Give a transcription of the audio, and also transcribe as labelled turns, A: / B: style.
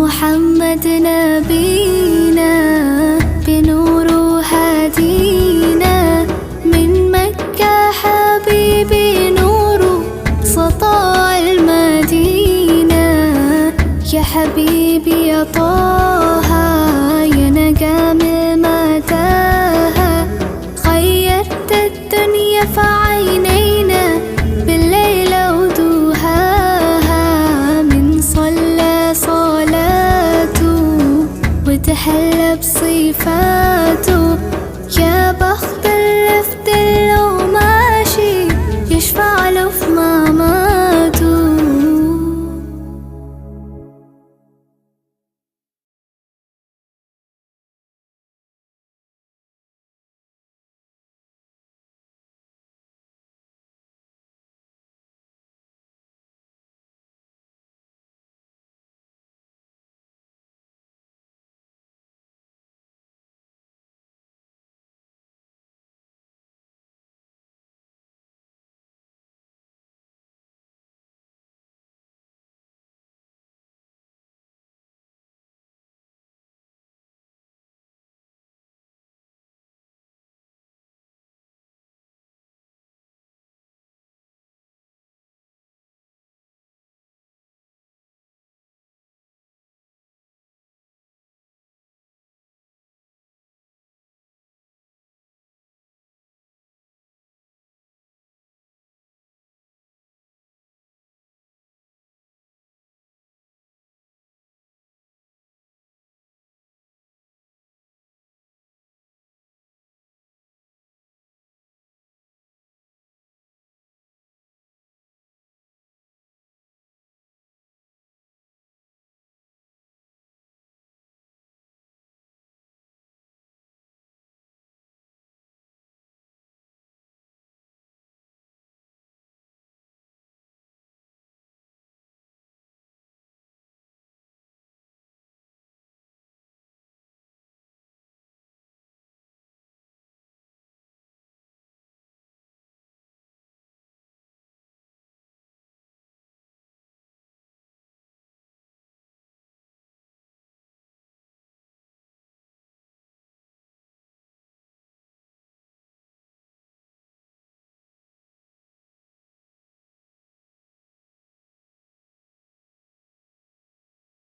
A: محمد نبينا بنور هادينا، من مكة حبيبي نور سطاع المدينة. يا حبيبي يا طه يا نجم متاهة، خيرت الدنيا في عينينا بالليل ودوهاها. من صلى صلاته وتحلى بصفاته، يا بخت